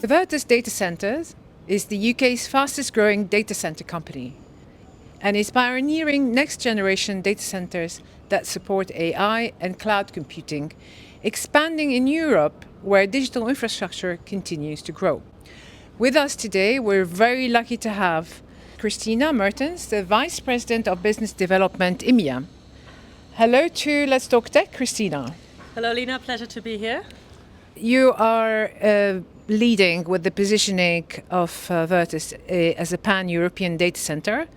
The VIRTUS Data Centres is the UK's fastest growing data centre company and is pioneering next generation data centres that support AI and cloud computing, expanding in Europe where digital infrastructure continues to grow. With us today, we're very lucky to have Christina Mertens, the Vice President of Business Development, EMEA. Hello to Let's Talk Tech, Christina. Hello, Lina. Pleasure to be here. You are leading with the positioning of VIRTUS as a pan-European data center,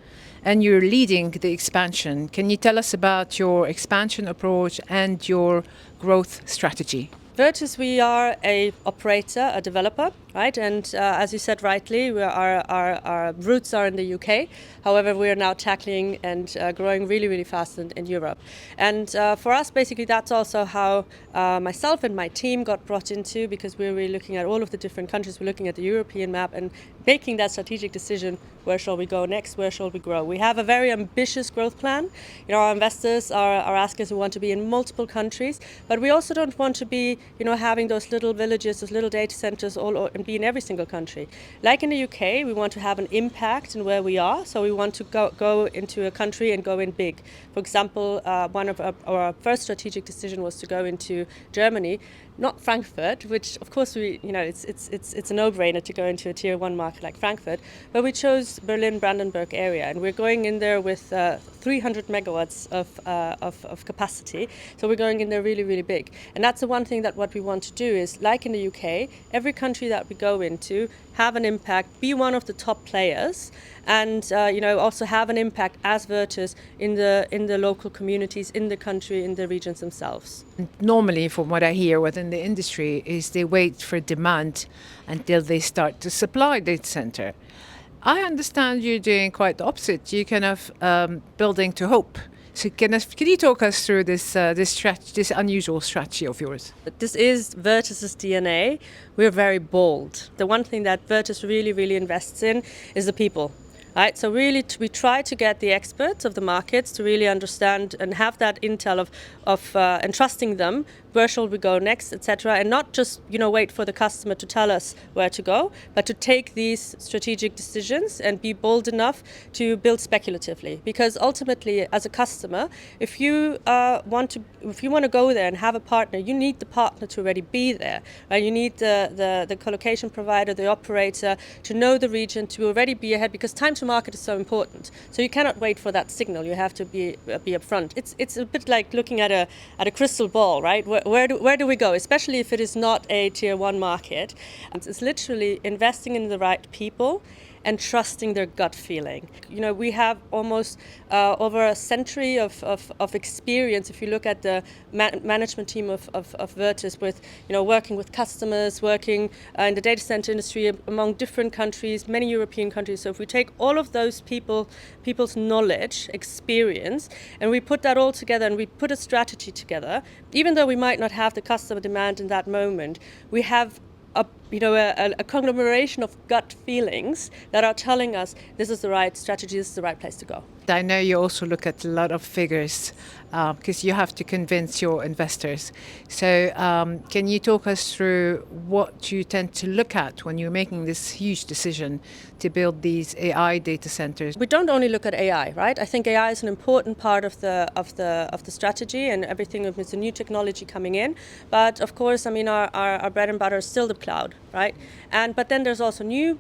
and you're leading the expansion. Can you tell us about your expansion approach and your growth strategy? VIRTUS, we are a operator, a developer, right? And as you said rightly, our roots are in the UK. However, we are now tackling and growing really, really fast in Europe. And for us, basically, that's also how myself and my team got brought into, because we're really looking at all of the different countries. We're looking at the European map and making that strategic decision. Where shall we go next? Where shall we grow? We have a very ambitious growth plan. Our investors are asking us, we want to be in multiple countries, but we also don't want to be having those little villages, those little data centers and be in every single country. Like in the UK, we want to have an impact in where we are, so we want to go into a country and go in big. For example, one of our first strategic decision was to go into Germany, not Frankfurt, which of course it's a no-brainer to go into a tier 1 market like Frankfurt, but we chose Berlin-Brandenburg area, and we're going in there with 300 megawatts of capacity. So we're going in there really, really big. And that's the one thing that what we want to do is, like in the UK, every country that we go into, have an impact, be one of the top players, and also have an impact as VIRTUS in the local communities, in the country, in the regions themselves. Normally, from what I hear within the industry, is they wait for demand until they start to supply data center. I understand you're doing quite the opposite. You're kind of building to hope. So can you talk us through this unusual strategy of yours? This is VIRTUS's DNA. We're very bold. The one thing that VIRTUS really, really invests in is the people. Right, so really we try to get the experts of the markets to really understand and have that intel of entrusting them, where shall we go next, etc., and not just wait for the customer to tell us where to go, but to take these strategic decisions and be bold enough to build speculatively. Because ultimately, as a customer, if you want to go there and have a partner, you need the partner to already be there. Right? You need the co-location provider, the operator, to know the region, to already be ahead, because time to market is so important. So you cannot wait for that signal. You have to be upfront. It's a bit like looking at a crystal ball, right? Where do we go? Especially if it is not a tier 1 market. It's literally investing in the right people and trusting their gut feeling. We have almost over a century of experience. If you look at the management team of VIRTUS, with working with customers, working in the data center industry among different countries, many European countries. So if we take all of those people's knowledge, experience, and we put that all together and we put a strategy together, even though we might not have the customer demand in that moment, we have a conglomeration of gut feelings that are telling us this is the right strategy, this is the right place to go. I know you also look at a lot of figures because you have to convince your investors. So can you talk us through what you tend to look at when you're making this huge decision to build these AI data centers? We don't only look at AI, right? I think AI is an important part of the strategy, and everything is a new technology coming in. But of course, our bread and butter is still the cloud, right? But then there's also new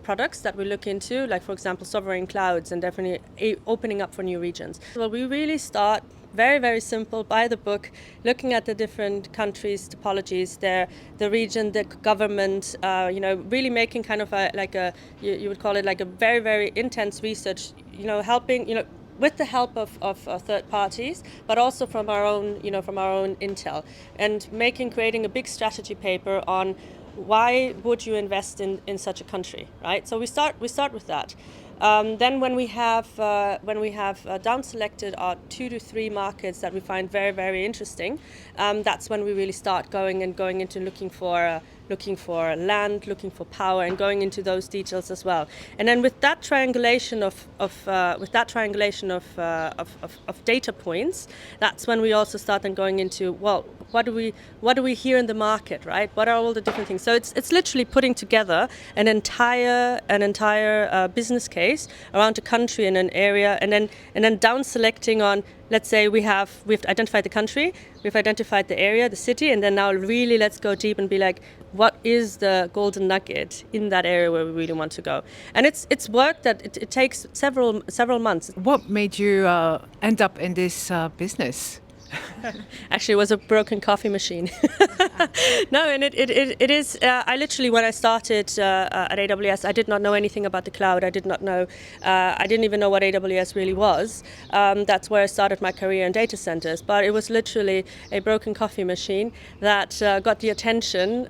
products that we look into, like for example sovereign clouds, and definitely opening up for new regions. Well, we really start very, very simple, by the book, looking at the different countries, topologies, the region, the government, really making kind of you would call it like a very, very intense research, helping, with the help of third parties, but also from our own intel, and creating a big strategy paper on why would you invest in such a country, right? So we start with that. Then when we have down selected our 2 to 3 markets that we find very, very interesting, that's when we really start going into looking for looking for land, looking for power, and going into those details as well. And then with that triangulation of data points, that's when we also start then going into, well, what do we hear in the market, right? What are all the different things? So it's literally putting together an entire business case around a country in an area, and then down selecting on, let's say we've identified the country, we've identified the area, the city, and then now really let's go deep and be like, what is the golden nugget in that area where we really want to go? And it's work that it takes several months. What made you end up in this business? Actually, it was a broken coffee machine. No, and it is. I literally, when I started at AWS, I did not know anything about the cloud. I didn't even know what AWS really was. That's where I started my career in data centers. But it was literally a broken coffee machine that got the attention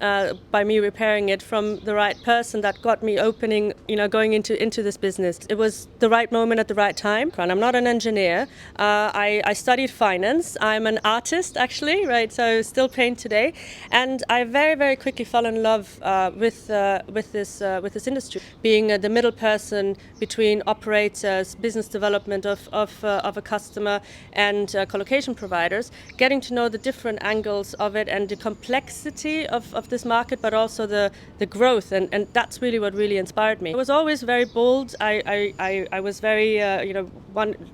by me repairing it from the right person that got me opening, going into this business. It was the right moment at the right time. And I'm not an engineer. I studied finance. I'm an artist, actually, right? So still paint today, and I very, very quickly fell in love with this industry, being the middle person between operators, business development of a customer, and colocation providers, getting to know the different angles of it and the complexity of this market, but also the growth, and that's really what really inspired me. I was always very bold. I was very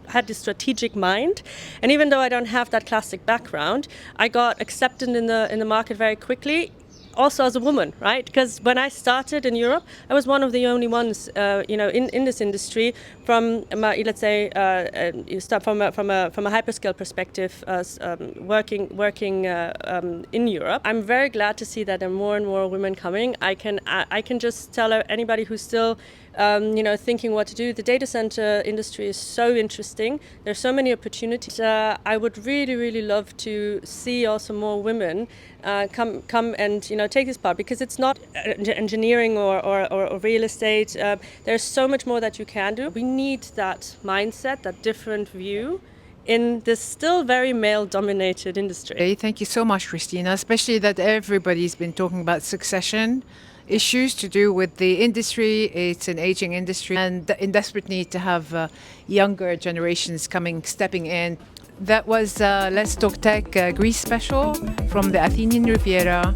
had this strategic mind, and even though I don't have that classic background, I got accepted in the market very quickly, also as a woman, right? Because when I started in Europe, I was one of the only ones, in this industry. From let's say, you start from a hyperscale perspective, working in Europe. I'm very glad to see that there are more and more women coming. I can just tell anybody who's still thinking what to do. The data center industry is so interesting. There's so many opportunities. I would really, really love to see also more women come and take this part, because it's not engineering or real estate. There's so much more that you can do. We need that mindset, that different view in this still very male-dominated industry. Hey, thank you so much, Christina, especially that everybody's been talking about succession issues to do with the industry. It's an aging industry and in desperate need to have younger generations stepping in. That was Let's Talk Tech Greece special from the Athenian Riviera.